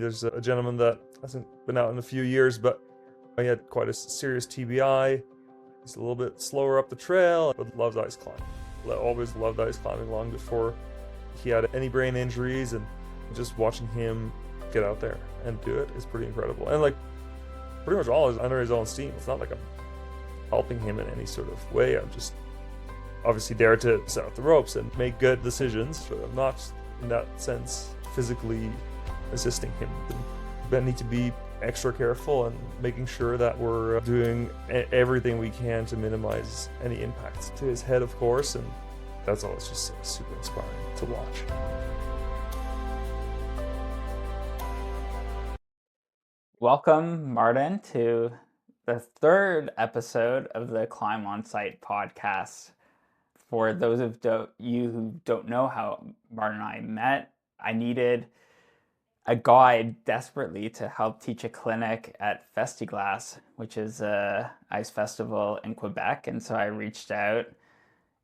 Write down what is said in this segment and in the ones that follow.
There's a gentleman that hasn't been out in a few years, but he had quite a serious TBI. He's a little bit slower up the trail, but loves ice climbing. Always loved ice climbing long before he had any brain injuries, and just watching him get out there and do it is pretty incredible. And like pretty much all is under his own steam. It's not like I'm helping him in any sort of way. I'm just obviously there to set up the ropes and make good decisions, but I'm not in that sense physically assisting him. We need to be extra careful and making sure that we're doing everything we can to minimize any impacts to his head, of course, and that's always just super inspiring to watch. Welcome, Maarten, to the third episode of the Climb Onsight Podcast. For those of you who don't know how Maarten and I met, I needed a guide desperately to help teach a clinic at Festiglace, which is a ice festival in Quebec. And so I reached out,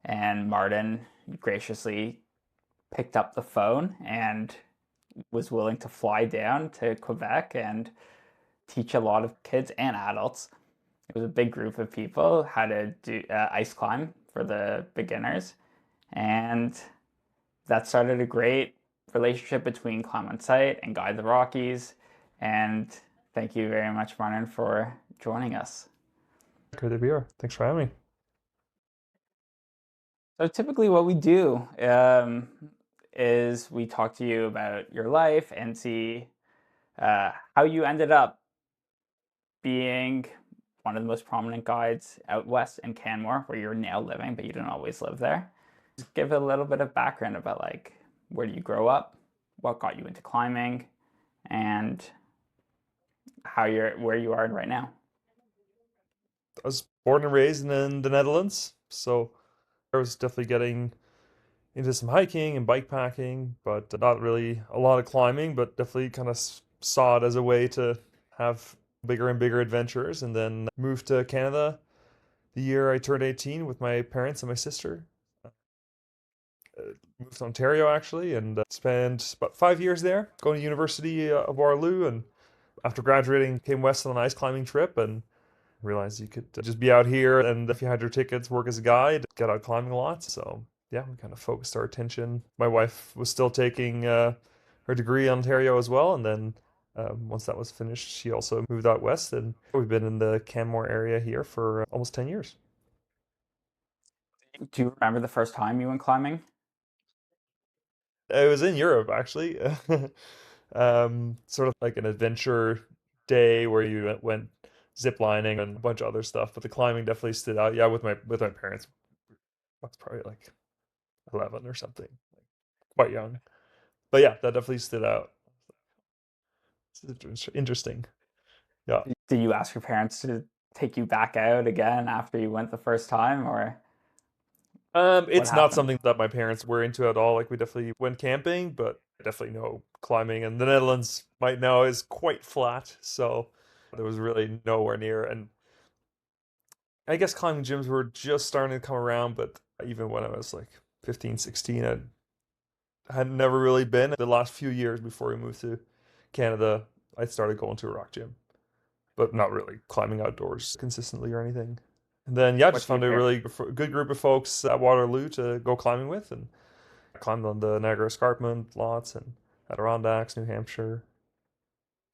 and Maarten graciously picked up the phone and was willing to fly down to Quebec and teach a lot of kids and adults. It was a big group of people how to do ice climb for the beginners. And that started a great relationship between Climb Onsight and Guide the Rockies. And thank you very much, Maarten, for joining us. Great to be here. Thanks for having me. So typically what we do is we talk to you about your life and see how you ended up being one of the most prominent guides out west in Canmore, where you're now living, but you didn't always live there. Just give a little bit of background about like, where do you grow up, what got you into climbing, and where you are right now. I was born and raised in the Netherlands, so I was definitely getting into some hiking and bike packing, but not really a lot of climbing, but definitely kind of saw it as a way to have bigger and bigger adventures, and then moved to Canada the year I turned 18 with my parents and my sister. Moved to Ontario actually, and spent about 5 years there, going to University of Waterloo, and after graduating came west on an ice climbing trip and realized you could just be out here, and if you had your tickets, work as a guide, get out climbing a lot. So yeah, we kind of focused our attention. My wife was still taking her degree in Ontario as well, and then once that was finished, she also moved out west, and we've been in the Canmore area here for almost 10 years. Do you remember the first time you went climbing? It was in Europe, actually. Sort of like an adventure day where you went ziplining and a bunch of other stuff, but the climbing definitely stood out. Yeah, with my parents. I was probably like 11 or something, quite young. But yeah, that definitely stood out. It's interesting. Yeah. Did you ask your parents to take you back out again after you went the first time, or? It's not something that my parents were into at all. Like, we definitely went camping, but I definitely know climbing, and the Netherlands right now is quite flat, so there was really nowhere near. And I guess climbing gyms were just starting to come around, but even when I was like 15, 16, I had never really been. The last few years before we moved to Canada, I started going to a rock gym, but not really climbing outdoors consistently or anything. And then, yeah, just found a really good group of folks at Waterloo to go climbing with, and climbed on the Niagara Escarpment lots and Adirondacks, New Hampshire.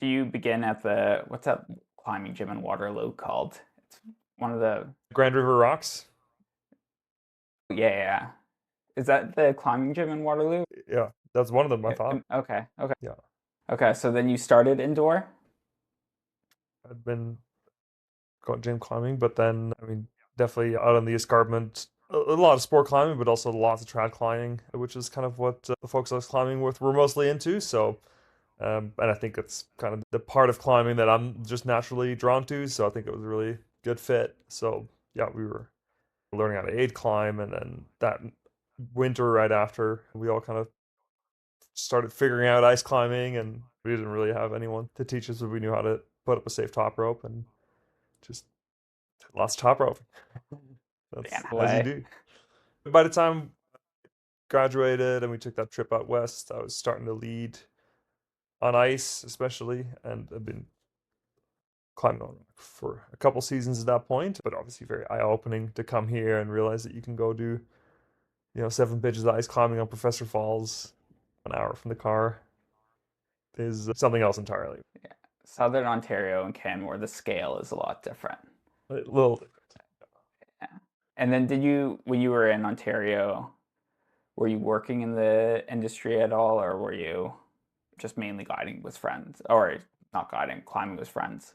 Do you begin at what's that climbing gym in Waterloo called? It's one of the Grand River Rocks. Yeah. Is that the climbing gym in Waterloo? Yeah, that's one of them, I thought. Okay. Yeah. Okay, so then you started indoor? I'd been going gym climbing, but then, I mean, definitely out on the escarpment, a lot of sport climbing, but also lots of trad climbing, which is kind of what the folks I was climbing with were mostly into. So, and I think it's kind of the part of climbing that I'm just naturally drawn to. So I think it was a really good fit. So yeah, we were learning how to aid climb, and then that winter right after, we all kind of started figuring out ice climbing, and we didn't really have anyone to teach us, but we knew how to put up a safe top rope and just lots of top rope. That's as you do. By the time I graduated and we took that trip out west, I was starting to lead on ice, especially, and I've been climbing on for a couple seasons at that point. But obviously, very eye-opening to come here and realize that you can go do, 7 pitches of ice climbing on Professor Falls, an hour from the car, is something else entirely. Yeah. Southern Ontario and Canmore, the scale is a lot different. A little different. Yeah. And then when you were in Ontario, were you working in the industry at all, or were you just mainly guiding with friends? Or not guiding, climbing with friends?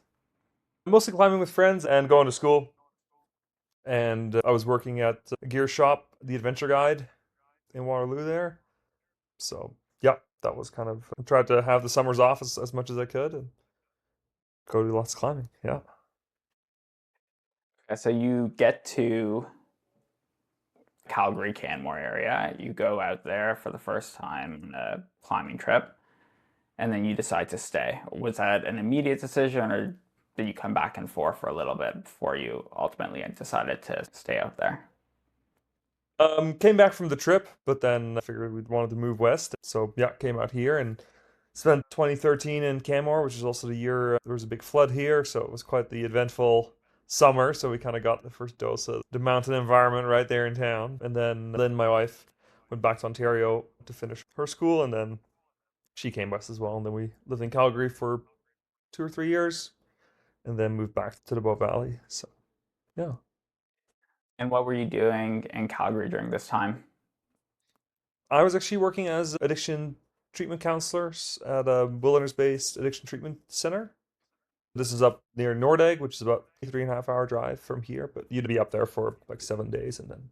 Mostly climbing with friends and going to school. And I was working at a gear shop, the Adventure Guide in Waterloo there. So, yeah, that was kind of, I tried to have the summers off as much as I could and go do lots of climbing. Yeah. So you get to Calgary, Canmore area, you go out there for the first time on a climbing trip, and then you decide to stay. Was that an immediate decision, or did you come back and forth for a little bit before you ultimately decided to stay out there? Came back from the trip, but then I figured we'd wanted to move west. So, yeah, came out here and spent 2013 in Canmore, which is also the year there was a big flood here. So it was quite the eventful summer. So we kind of got the first dose of the mountain environment right there in town. And then my wife went back to Ontario to finish her school, and then she came west as well. And then we lived in Calgary for 2 or 3 years, and then moved back to the Bow Valley. So, yeah. And what were you doing in Calgary during this time? I was actually working as addiction treatment counselors at a wilderness-based addiction treatment center. This is up near Nordegg, which is about a 3.5 hour drive from here, but you'd be up there for like 7 days and then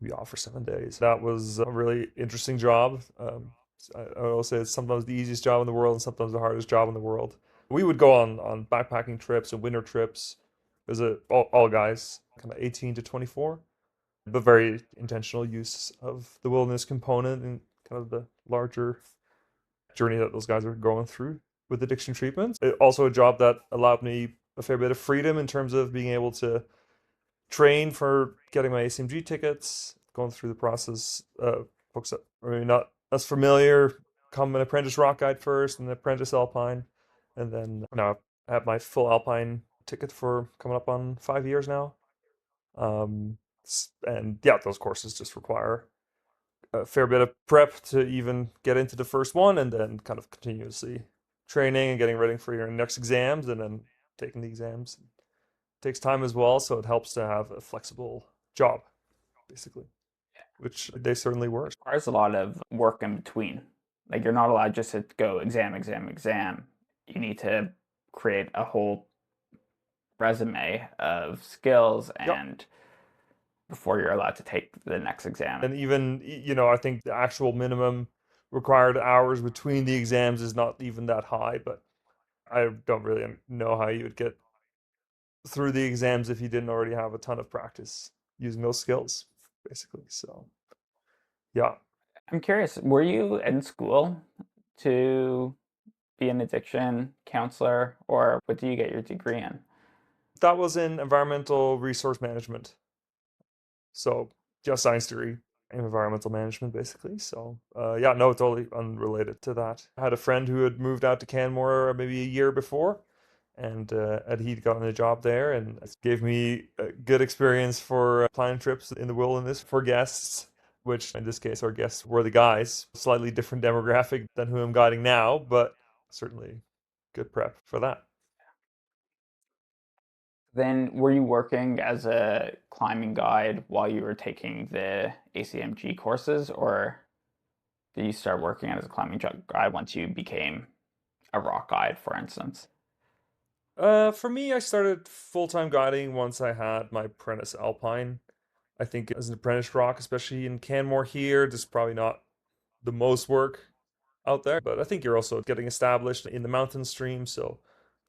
be off for 7 days. That was a really interesting job. I will say it's sometimes the easiest job in the world and sometimes the hardest job in the world. We would go on backpacking trips and winter trips. It was all guys, kind of 18 to 24, but very intentional use of the wilderness component and kind of the larger journey that those guys are going through with addiction treatment. Also a job that allowed me a fair bit of freedom in terms of being able to train for getting my ACMG tickets, going through the process. Folks that are maybe not as familiar, come an apprentice rock guide first, and an apprentice alpine, and then now I have my full alpine ticket for coming up on 5 years now. And yeah, those courses just require a fair bit of prep to even get into the first one, and then kind of continuously training and getting ready for your next exams, and then taking the exams. It takes time as well, so it helps to have a flexible job, basically, which they certainly were. Requires a lot of work in between. Like, you're not allowed just to go exam, exam, exam. You need to create a whole resume of skills and before you're allowed to take the next exam. And even, I think the actual minimum required hours between the exams is not even that high, but I don't really know how you would get through the exams if you didn't already have a ton of practice using those skills, basically. So, yeah. I'm curious, were you in school to be an addiction counselor, or what do you get your degree in? That was in environmental resource management. So, just science degree in environmental management, basically. So, yeah, no, totally unrelated to that. I had a friend who had moved out to Canmore maybe a year before, and he'd gotten a job there, and it gave me a good experience for planning trips in the wilderness for guests, which in this case, our guests were the guys. Slightly different demographic than who I'm guiding now, but certainly good prep for that. Then were you working as a climbing guide while you were taking the ACMG courses, or did you start working as a climbing guide once you became a rock guide, for instance? For me, I started full-time guiding once I had my apprentice alpine. I think as an apprentice rock, especially in Canmore here, there's probably not the most work out there, but I think you're also getting established in the mountain stream. So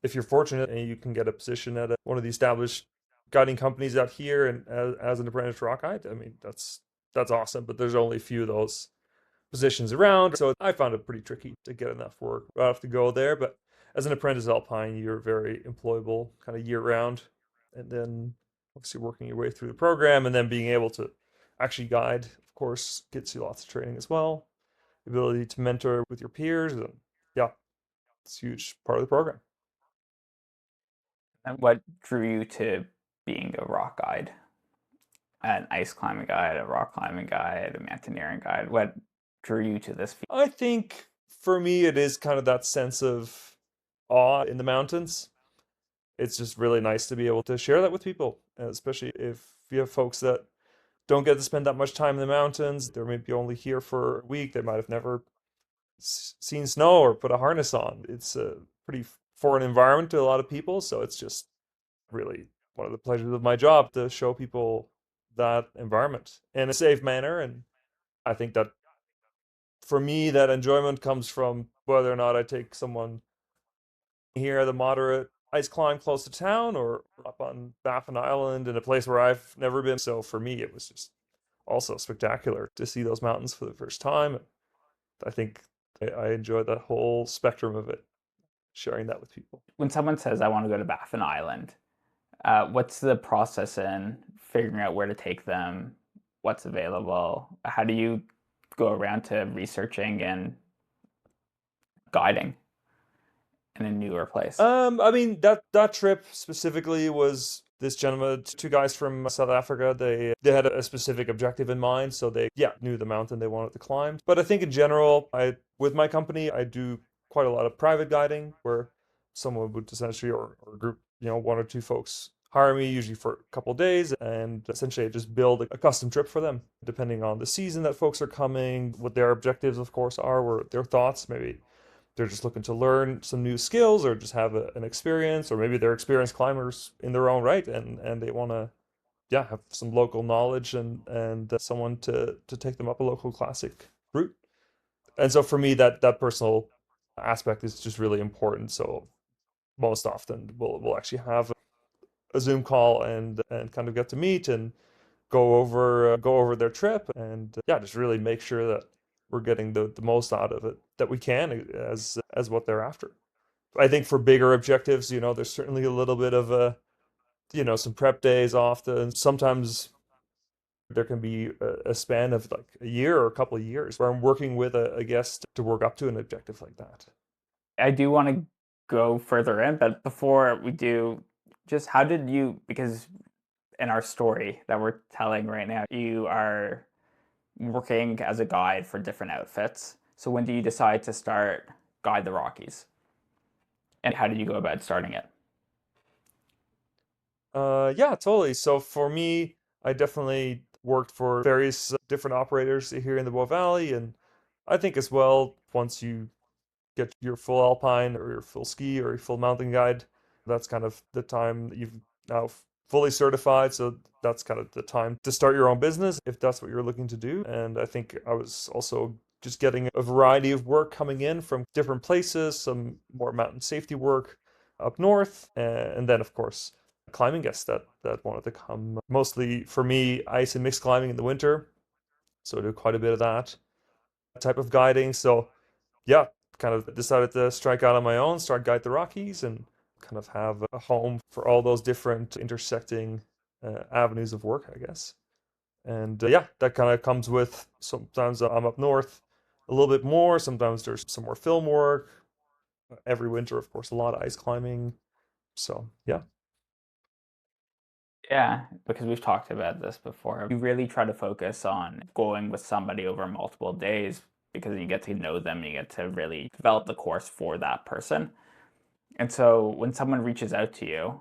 if you're fortunate and you can get a position at one of the established guiding companies out here and as an apprentice rock guide, I mean, that's awesome, but there's only a few of those positions around. So I found it pretty tricky to get enough work right off the go there. But as an apprentice alpine, you're very employable kind of year round. And then obviously working your way through the program and then being able to actually guide, of course, gets you lots of training as well. The ability to mentor with your peers. And yeah. it's a huge part of the program. And what drew you to being a rock guide? An ice climbing guide, a rock climbing guide, a mountaineering guide? What drew you to this field? I think for me, it is kind of that sense of awe in the mountains. It's just really nice to be able to share that with people, especially if you have folks that don't get to spend that much time in the mountains. They're maybe only here for a week. They might have never seen snow or put a harness on. It's a pretty foreign environment to a lot of people. So it's just really one of the pleasures of my job to show people that environment in a safe manner. And I think that for me, that enjoyment comes from whether or not I take someone here at a moderate ice climb close to town or up on Baffin Island in a place where I've never been. So for me, it was just also spectacular to see those mountains for the first time. I think I enjoy the whole spectrum of it, sharing that with people. When someone says, I want to go to Baffin Island, what's the process in figuring out where to take them? What's available? How do you go around to researching and guiding in a newer place? I mean, that trip specifically was this gentleman, two guys from South Africa. They had a specific objective in mind, so they knew the mountain they wanted to climb. But I think in general, with my company, I do quite a lot of private guiding where someone would essentially or a group, one or two folks hire me usually for a couple of days, and essentially I just build a custom trip for them depending on the season that folks are coming, what their objectives of course are, or their thoughts. Maybe they're just looking to learn some new skills or just have an experience, or maybe they're experienced climbers in their own right and they want to have some local knowledge and someone to take them up a local classic route. And so for me, that personal aspect is just really important. So most often we'll actually have a Zoom call and kind of get to meet and go over their trip and just really make sure that we're getting the most out of it that we can as what they're after. I think for bigger objectives, there's certainly a little bit of some prep days often. Sometimes there can be a span of like a year or a couple of years where I'm working with a guest to work up to an objective like that. I do want to go further in, but before we do, just how did you, because in our story that we're telling right now, you are working as a guide for different outfits. So when do you decide to start Guide the Rockies? And how did you go about starting it? Yeah, totally. So for me, I definitely worked for various different operators here in the Bow Valley. And I think as well, once you get your full alpine or your full ski or your full mountain guide, that's kind of the time that you've now fully certified. So that's kind of the time to start your own business if that's what you're looking to do. And I think I was also just getting a variety of work coming in from different places, some more mountain safety work up north, and then of course climbing guests that wanted to come. Mostly for me, ice and mixed climbing in the winter. So I do quite a bit of that type of guiding. So yeah, kind of decided to strike out on my own, start Guide the Rockies, and kind of have a home for all those different intersecting avenues of work, I guess. And that kind of comes with sometimes I'm up north a little bit more. Sometimes there's some more film work. Every winter, of course, a lot of ice climbing. So yeah. Yeah, because we've talked about this before. You really try to focus on going with somebody over multiple days because you get to know them and you get to really develop the course for that person. And so when someone reaches out to you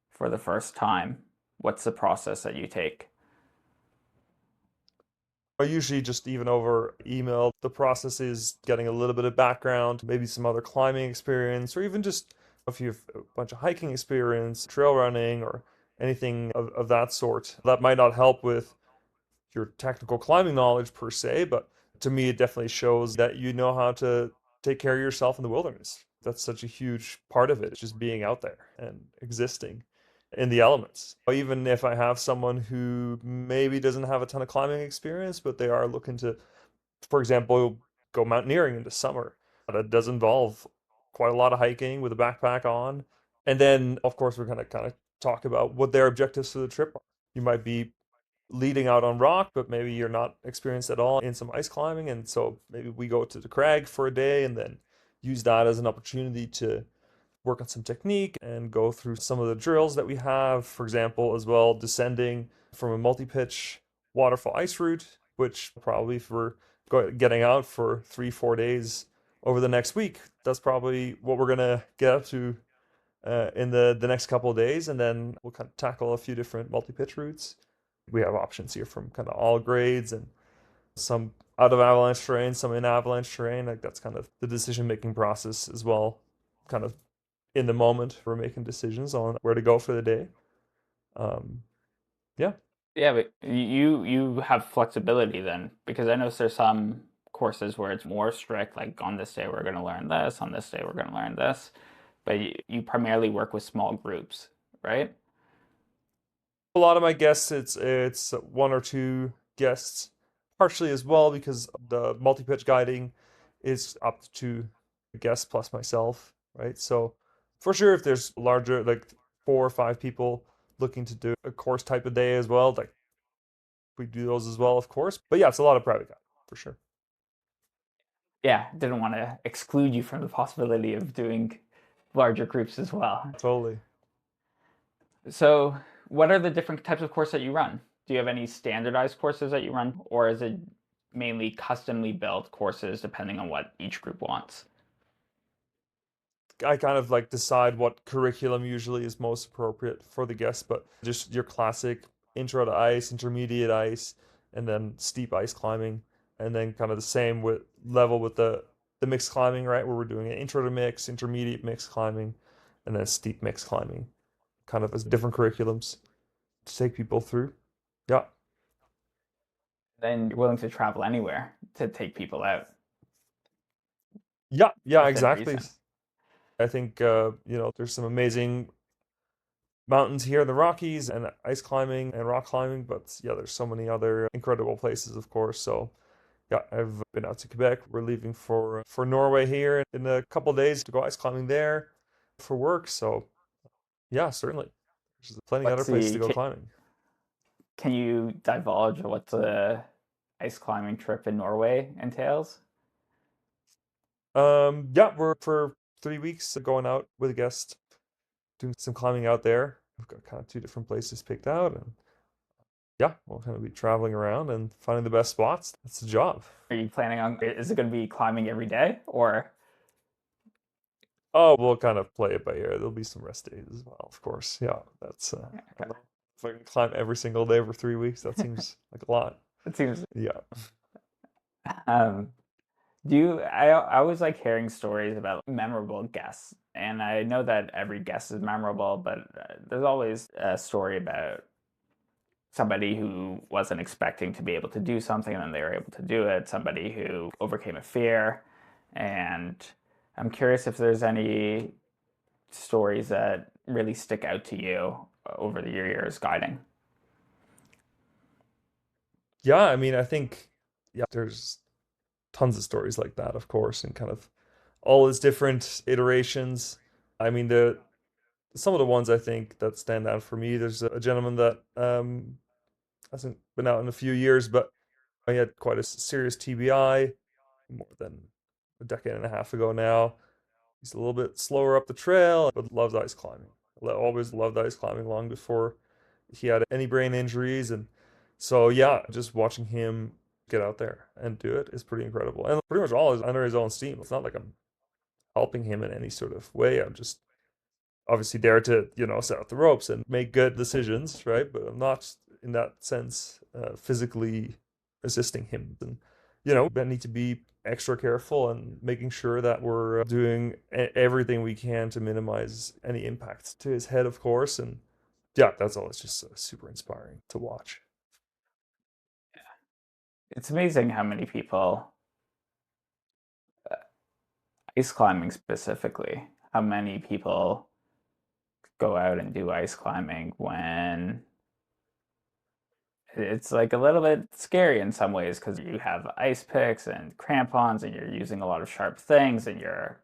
for the first time, what's the process that you take? I usually just even over email. The process is getting a little bit of background, maybe some other climbing experience, or even just if you have a bunch of hiking experience, trail running, or anything of that sort. That might not help with your technical climbing knowledge per se, but to me, it definitely shows that you know how to take care of yourself in the wilderness. That's such a huge part of it, it's just being out there and existing in the elements. Even if I have someone who maybe doesn't have a ton of climbing experience, but they are looking to, for example, go mountaineering in the summer, that does involve quite a lot of hiking with a backpack on. And then, of course, we're going to kind of talk about what their objectives for the trip are. You might be leading out on rock, but maybe you're not experienced at all in some ice climbing. And so maybe we go to the crag for a day and then use that as an opportunity to work on some technique and go through some of the drills that we have. For example, as well, descending from a multi-pitch waterfall ice route, which probably for getting out for 3-4 days over the next week, that's probably what we're gonna get up to in the next couple of days, and then we'll kind of tackle a few different multi-pitch routes. We have options here from kind of all grades and some out of avalanche terrain, some in avalanche terrain. Like that's kind of the decision-making process as well. Kind of in the moment, we're making decisions on where to go for the day. Yeah. Yeah, but you have flexibility then, because I know there's some courses where it's more strict, like on this day we're going to learn this, on this day we're going to learn this, but you primarily work with small groups, right? A lot of my guests, it's one or two guests, partially as well because the multi-pitch guiding is up to two guests plus myself, right? So for sure, if there's larger, like 4 or 5 people looking to do a course type of day as well, like we do those as well, of course. But yeah, it's a lot of private guiding for sure. Yeah, didn't want to exclude you from the possibility of doing larger groups as well. Totally. So what are the different types of courses that you run? Do you have any standardized courses that you run, or is it mainly customly built courses depending on what each group wants? I kind of like decide what curriculum usually is most appropriate for the guests, but just your classic intro to ice, intermediate ice, and then steep ice climbing, and then kind of the same with level with the mixed climbing, right? Where we're doing an intro to mix, intermediate mixed climbing, and then steep mixed climbing, kind of as different curriculums to take people through. Yeah. Then you're willing to travel anywhere to take people out Yeah, within exactly. reason. I think there's some amazing mountains here in the Rockies and ice climbing and rock climbing, but yeah, there's so many other incredible places, of course. So yeah, I've been out to Quebec. We're leaving for Norway here in a couple of days to go ice climbing there for work. So yeah, certainly. There's plenty of other What's places to the go climbing. Can you divulge what the ice climbing trip in Norway entails? Yeah, we're for 3 weeks going out with a guest, doing some climbing out there. We've got kind of 2 different places picked out, and yeah, we'll kind of be traveling around and finding the best spots. That's the job. Are you planning on, is it going to be climbing every day or? Oh, we'll kind of play it by ear. There'll be some rest days as well, of course. Yeah, that's I don't know if I can climb every single day for 3 weeks. That seems like a lot. It seems, Yeah. um, I always like hearing stories about memorable guests. And I know that every guest is memorable, but there's always a story about somebody who wasn't expecting to be able to do something and then they were able to do it, somebody who overcame a fear. And I'm curious if there's any stories that really stick out to you over the years guiding. Yeah, I mean, I think yeah, there's tons of stories like that, of course, and kind of all its different iterations. I mean, the some of the ones I think that stand out for me, there's a gentleman that hasn't been out in a few years, but he had quite a serious TBI more than a decade and a half ago now. He's a little bit slower up the trail, but loves ice climbing. Always loved ice climbing long before he had any brain injuries. And so, yeah, just watching him get out there and do it is pretty incredible. And pretty much all is under his own steam. It's not like I'm helping him in any sort of way. I'm just obviously there to, set out the ropes and make good decisions, right? But I'm not in that sense physically assisting him. And, we need to be extra careful and making sure that we're doing everything we can to minimize any impact to his head, of course. And yeah, that's all. It's just super inspiring to watch. It's amazing how many people, ice climbing specifically, how many people go out and do ice climbing when it's like a little bit scary in some ways because you have ice picks and crampons and you're using a lot of sharp things and you're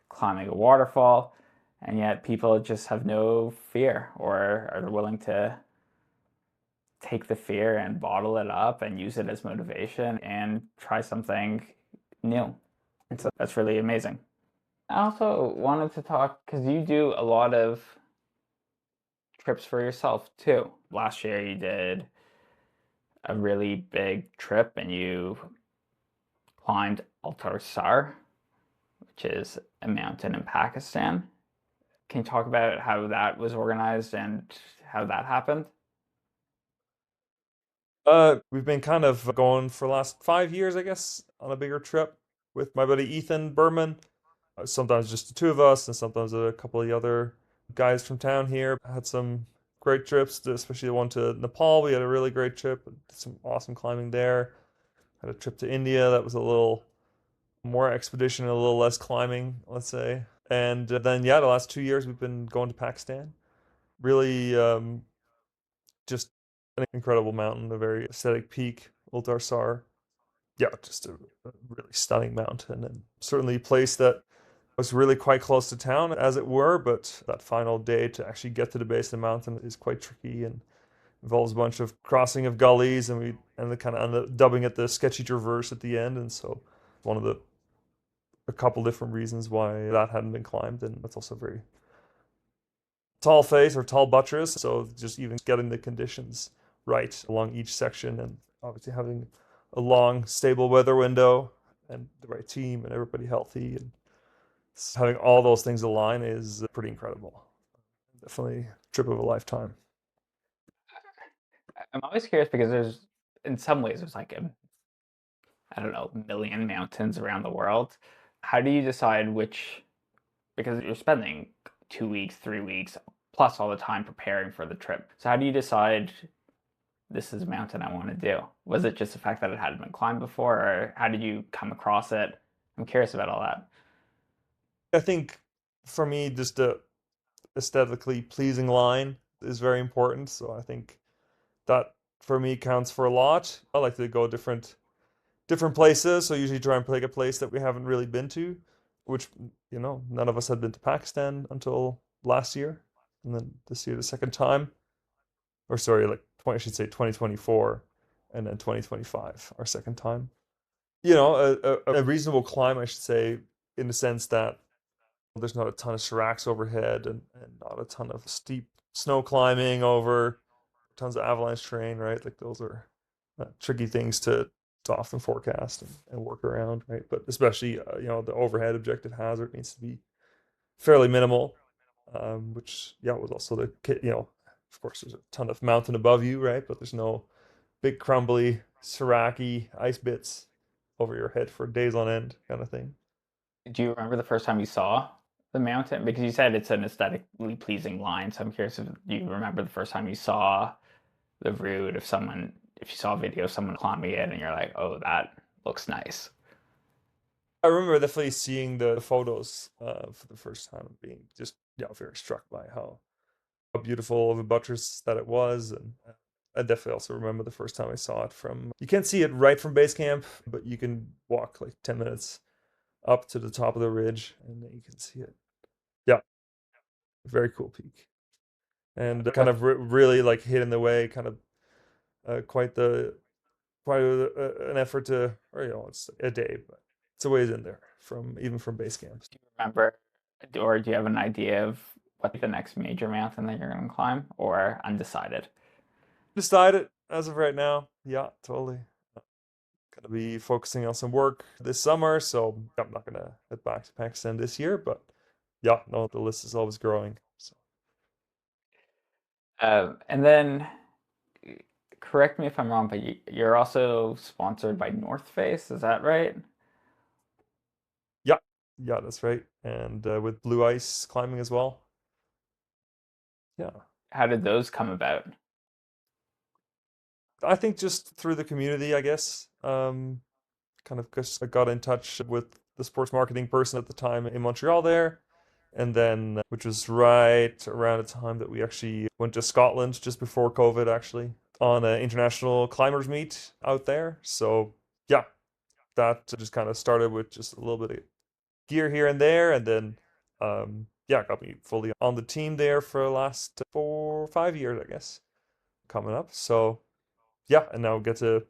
climbing a waterfall, and yet people just have no fear or are willing to take the fear and bottle it up and use it as motivation and try something new. And so that's really amazing. I also wanted to talk because you do a lot of trips for yourself too. Last year you did a really big trip and you climbed Altar Sar, which is a mountain in Pakistan. Can you talk about how that was organized and how that happened? We've been kind of going for the last 5 years, I guess, on a bigger trip with my buddy Ethan Berman. Sometimes just the two of us, and sometimes a couple of the other guys from town here. Had some great trips, especially the one to Nepal. We had a really great trip, did some awesome climbing there. Had a trip to India that was a little more expedition, a little less climbing, let's say. And then, yeah, the last 2 years we've been going to Pakistan. Really, just an incredible mountain, a very aesthetic peak, Altar Sar. Yeah, just a really stunning mountain, and certainly a place that was really quite close to town, as it were. But that final day to actually get to the base of the mountain is quite tricky and involves a bunch of crossing of gullies, and we and the kind of dubbing it the sketchy traverse at the end. And so, one of the a couple different reasons why that hadn't been climbed, and it's also very tall face or tall buttress. So just even getting the conditions right along each section, and obviously having a long, stable weather window and the right team and everybody healthy, and having all those things align is pretty incredible. Definitely a trip of a lifetime. I'm always curious because in some ways, there's like I don't know, million mountains around the world. How do you decide which, because you're spending 2 weeks, 3 weeks, plus all the time preparing for the trip. So how do you decide this is a mountain I want to do? Was it just the fact that it hadn't been climbed before, or how did you come across it? I'm curious about all that. I think for me, just a aesthetically pleasing line is very important. So I think that for me counts for a lot. I like to go different places. So usually try and pick a place that we haven't really been to, which, none of us had been to Pakistan until last year. And then this year, the second time, or sorry, like 20, I should say 2024, and then 2025, our second time. A reasonable climb, I should say, in the sense that there's not a ton of seracs overhead, and not a ton of steep snow climbing over tons of avalanche terrain, right? Like those are tricky things to often forecast and work around, right? But especially, the overhead objective hazard needs to be fairly minimal, which, yeah, was also of course, there's a ton of mountain above you, right? But there's no big crumbly, seracy ice bits over your head for days on end kind of thing. Do you remember the first time you saw the mountain? Because you said it's an aesthetically pleasing line, so I'm curious if you remember the first time you saw the route, if you saw a video of someone climbing it and you're like, oh, that looks nice. I remember definitely seeing the photos for the first time and being just, very struck by how beautiful of a buttress that it was. And I definitely also remember the first time I saw it from, you can't see it right from base camp, but you can walk like 10 minutes up to the top of the ridge and then you can see it. Yeah, very cool peak. And kind of really like hid in the way, kind of quite an effort to, or it's a day, but it's a ways in there from even from base camps. Do you remember, or do you have an idea of what the next major mountain that you're going to climb, or undecided? Decided as of right now, yeah, totally. Gonna be focusing on some work this summer, so I'm not gonna head back to Pakistan this year, but yeah, no, the list is always growing. So And then, correct me if I'm wrong, but you're also sponsored by North Face, is that right? yeah, yeah, that's right. And with Blue Ice climbing as well. Yeah, How did those come about? I think just through the community, I guess. Kind of just got in touch with the sports marketing person at the time in Montreal there. And then, which was right around the time that we actually went to Scotland just before COVID, actually, on an international climbers meet out there. So, yeah, that just kind of started with just a little bit of gear here and there. And then, yeah, got me fully on the team there for the last 4 or 5 years, I guess, coming up. So, yeah, and now get to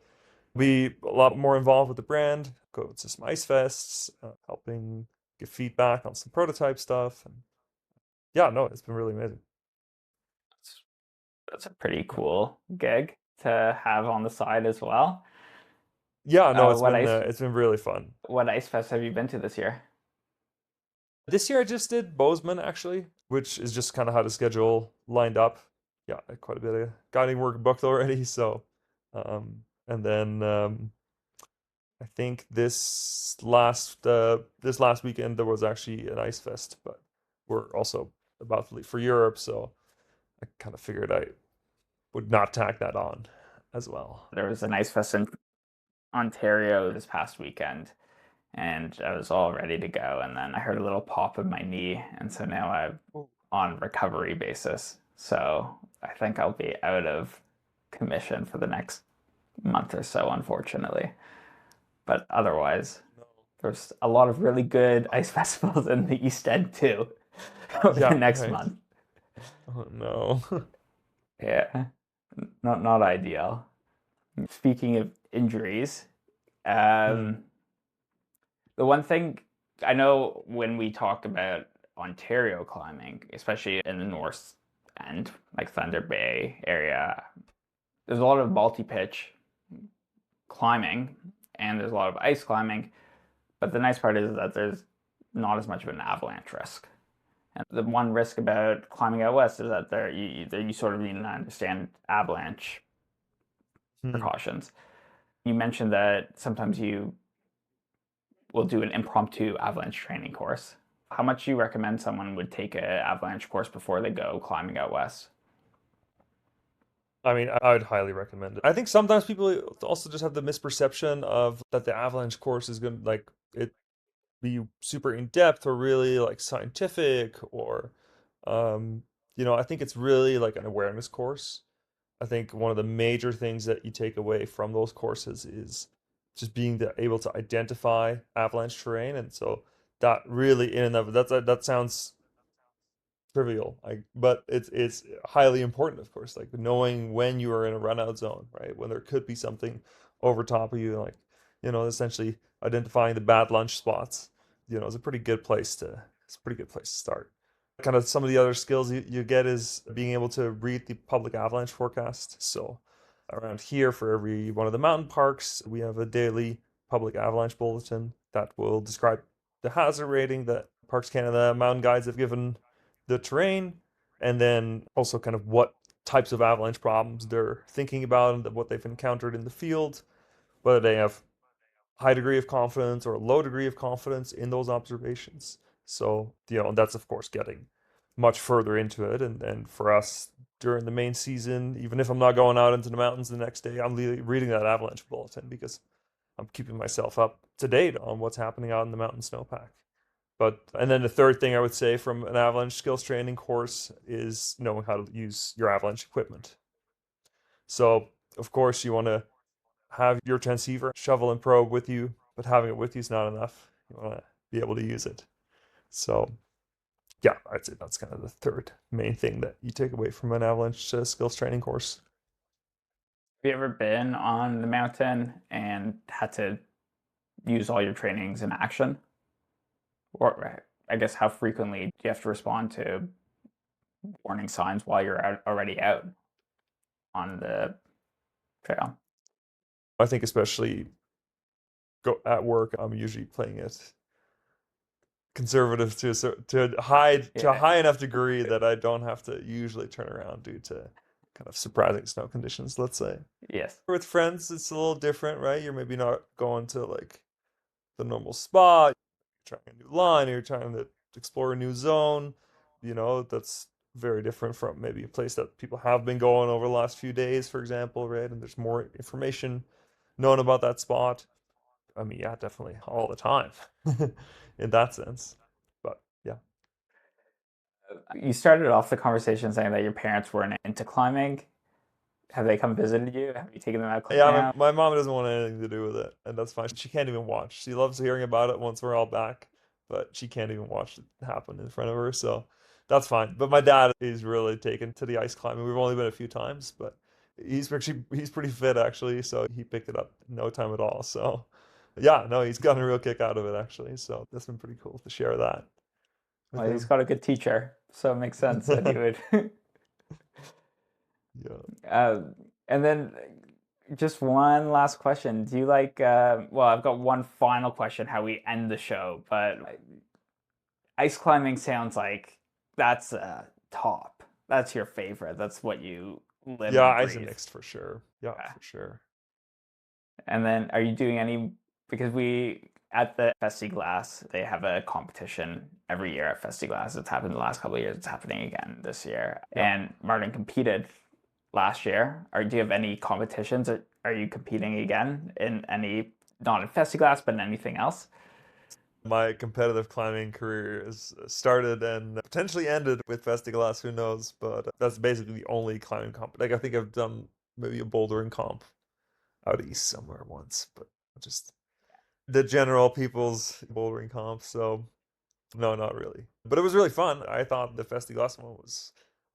be a lot more involved with the brand, go to some ice fests, helping get feedback on some prototype stuff. And yeah, no, it's been really amazing. That's a pretty cool gig to have on the side as well. Yeah, no, What it's been really fun. What ice fest have you been to this year? This year I just did Bozeman actually, which is just kind of how the schedule lined up. Yeah, quite a bit of guiding work booked already. So, and then I think this last weekend there was actually an ice fest, but we're also about to leave for Europe, so I kind of figured I would not tack that on as well. There was an ice fest in Ontario this past weekend, and I was all ready to go, and then I heard a little pop in my knee, and so now I'm on recovery basis. So I think I'll be out of commission for the next month or so, unfortunately. But otherwise, there's a lot of really good ice festivals in the East End too over the next month. Oh no. Yeah, not ideal. Speaking of injuries, the one thing I know when we talk about Ontario climbing, especially in the North End, like Thunder Bay area, there's a lot of multi-pitch climbing and there's a lot of ice climbing, but the nice part is that there's not as much of an avalanche risk. And the one risk about climbing out west is that you sort of need to understand avalanche precautions. You mentioned that sometimes you will do an impromptu avalanche training course. How much do you recommend someone would take an avalanche course before they go climbing out west? I mean, I would highly recommend it. I think sometimes people also just have the misperception of that the avalanche course is going to like it be super in depth or really like scientific or I think it's really like an awareness course. I think one of the major things that you take away from those courses is just being able to identify avalanche terrain, and so that really in and of that sounds trivial, but it's highly important, of course, like knowing when you are in a run out zone, right? When there could be something over top of you, like essentially identifying the bad lunch spots, is a pretty good place to start. Kind of some of the other skills you get is being able to read the public avalanche forecast. So around here, for every one of the mountain parks, we have a daily public avalanche bulletin that will describe the hazard rating that Parks Canada mountain guides have given the terrain, and then also kind of what types of avalanche problems they're thinking about and what they've encountered in the field, whether they have high degree of confidence or a low degree of confidence in those observations. So, that's of course getting much further into it. And for us during the main season, even if I'm not going out into the mountains the next day, I'm reading that avalanche bulletin because I'm keeping myself up to date on what's happening out in the mountain snowpack. And then the third thing I would say from an avalanche skills training course is knowing how to use your avalanche equipment. So, of course, you want to have your transceiver, shovel, and probe with you, but having it with you is not enough. You want to be able to use it. So, yeah, I'd say that's kind of the third main thing that you take away from an avalanche skills training course. Have you ever been on the mountain and had to use all your trainings in action? Or I guess how frequently do you have to respond to warning signs while you're already out on the trail? I think especially at work, I'm usually playing it conservative to a high enough degree that I don't have to usually turn around due to kind of surprising snow conditions, let's say. Yes. With friends, it's a little different, right? You're maybe not going to like the normal spot, you're trying a new line, or you're trying to explore a new zone. That's very different from maybe a place that people have been going over the last few days, for example, right? And there's more information known about that spot. I mean, yeah, definitely all the time in that sense. But yeah. You started off the conversation saying that your parents weren't into climbing. Have they come visited you? Have you taken them out climbing? Yeah, my mom doesn't want anything to do with it, and that's fine. She can't even watch. She loves hearing about it once we're all back, but she can't even watch it happen in front of her, so that's fine. But my dad is really taken to the ice climbing. We've only been a few times, but he's pretty fit actually, so he picked it up in no time at all. So Yeah, no, he's gotten a real kick out of it actually. So that's been pretty cool to share that with Well, he's him. got a good teacher, so it makes sense that he would. Yeah. And then just one last question. Do you like, well, I've got one final question, how we end the show, but ice climbing sounds like that's top. That's your favorite. That's what you live Yeah, and ice and breathe. mixed for sure. Yeah, Yeah. for sure. And then are you doing any, because we, at the Festiglace, they have a competition every year at Festiglace. It's happened the last couple of years. It's happening again this year. Yeah. And Martin competed last year. Or do you have any competitions? Are you competing again in any, not in Festiglace, but in anything else? My competitive climbing career is started and potentially ended with Festiglace, who knows? But that's basically the only climbing comp. Like I think I've done maybe a bouldering comp out east somewhere once, but just the general people's bouldering comp. So no, not really. But it was really fun. I thought the Festiglace one was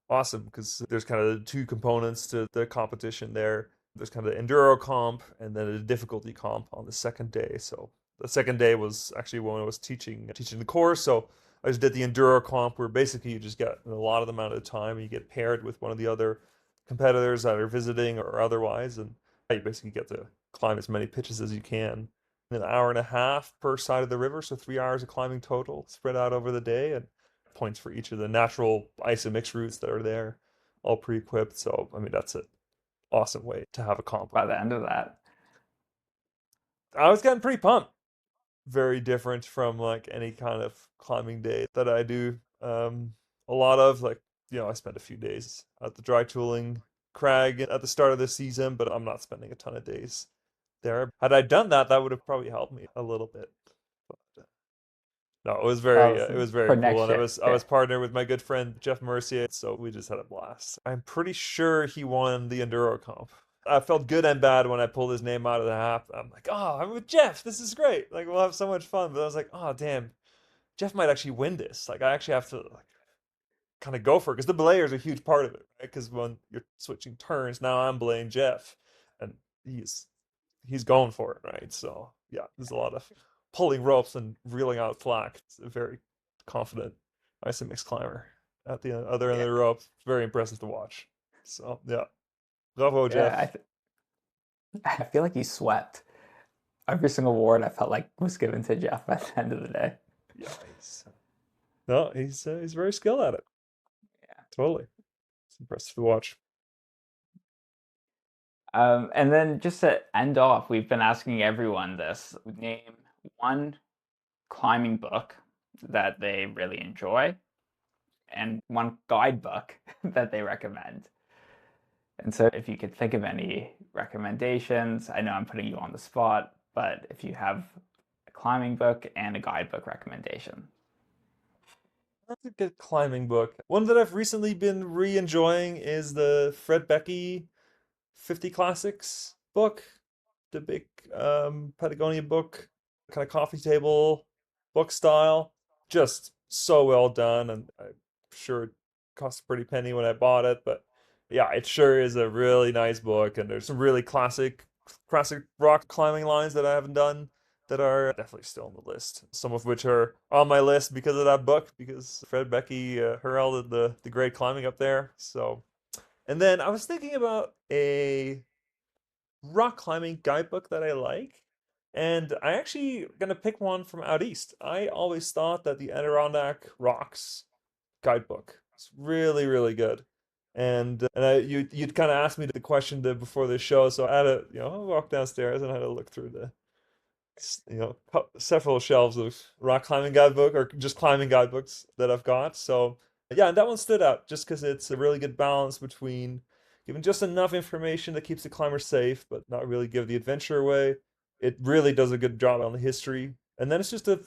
awesome because there's kind of two components to the competition there. There's kind of the enduro comp and then a difficulty comp on the second day. So the second day was actually when I was teaching the course. So I just did the enduro comp where basically you just get a lot of the amount of time. You get paired with one of the other competitors that are visiting or otherwise, and you basically get to climb as many pitches as you can. An hour and a half per side of the river, so 3 hours of climbing total, spread out over the day, and points for each of the natural ice and mixed routes that are there, all pre-equipped. So I mean that's an awesome way to have a comp. By the end of that. I was getting pretty pumped. Very different from like any kind of climbing day that I do. A lot of like, I spent a few days at the dry tooling crag at the start of the season, but I'm not spending a ton of days there. Had I done that, that would have probably helped me a little bit. But, no, it was very For cool, next and year. I was partnered with my good friend Jeff Mercier, so we just had a blast. I'm pretty sure he won the enduro comp. I felt good and bad when I pulled his name out of the hat. I'm like, oh, I'm with Jeff. This is great. Like, we'll have so much fun. But I was like, oh, damn, Jeff might actually win this. Like, I actually have to like kind of go for it because the belay is a huge part of it, right? Because when you're switching turns, now I'm belaying Jeff, and he's going for it, right? So yeah, there's a lot of pulling ropes and reeling out flack. It's a very confident ISMX climber at the other end Yeah. of the rope. Very impressive to watch. So yeah, bravo, Jeff. Yeah, I feel like you swept. Every single award I felt like was given to Jeff at the end of the day. Yeah, he's very skilled at it. Yeah. Totally. It's impressive to watch. And then just to end off, we've been asking everyone this. Name one climbing book that they really enjoy and one guidebook that they recommend. And so if you could think of any recommendations, I know I'm putting you on the spot, but if you have a climbing book and a guidebook recommendation. That's a good climbing book. One that I've recently been re-enjoying is the Fred Becky 50 Classics book, the big Patagonia book, kind of coffee table book style. Just so well done, and I'm sure it cost a pretty penny when I bought it, but yeah, it sure is a really nice book, and there's some really classic rock climbing lines that I haven't done that are definitely still on the list. Some of which are on my list because of that book, because Fred Becky heralded the great climbing up there. So, and then I was thinking about a rock climbing guidebook that I like, and I actually gonna pick one from out east. I always thought that the Adirondack Rocks guidebook is really, really good. You'd kind of asked me the question before the show, so I had to walk downstairs and I had to look through the several shelves of rock climbing guidebook or just climbing guidebooks that I've got. So yeah, and that one stood out just because it's a really good balance between giving just enough information that keeps the climber safe, but not really give the adventure away. It really does a good job on the history, and then it's just a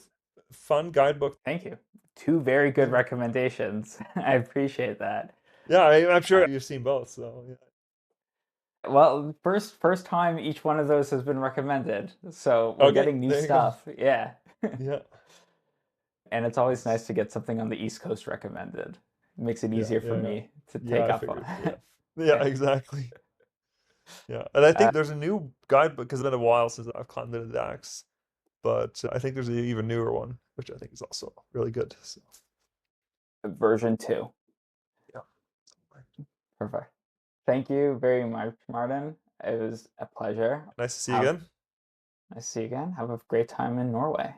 fun guidebook. Thank you. Two very good recommendations. I appreciate that. Yeah, I'm sure you've seen both, so yeah. Well, first time each one of those has been recommended, so we're getting new stuff. Yeah. Yeah. And it's always nice to get something on the East Coast recommended. It makes it easier for me to take up on. Yeah, exactly. Yeah, and I think there's a new guidebook because it's been a while since I've climbed the Dax. but I think there's an even newer one, which I think is also really good. So, Version 2. yeah. Perfect. Thank you very much, Maarten. It was a pleasure. Nice to see you again. Nice to see you again. Have a great time in Norway.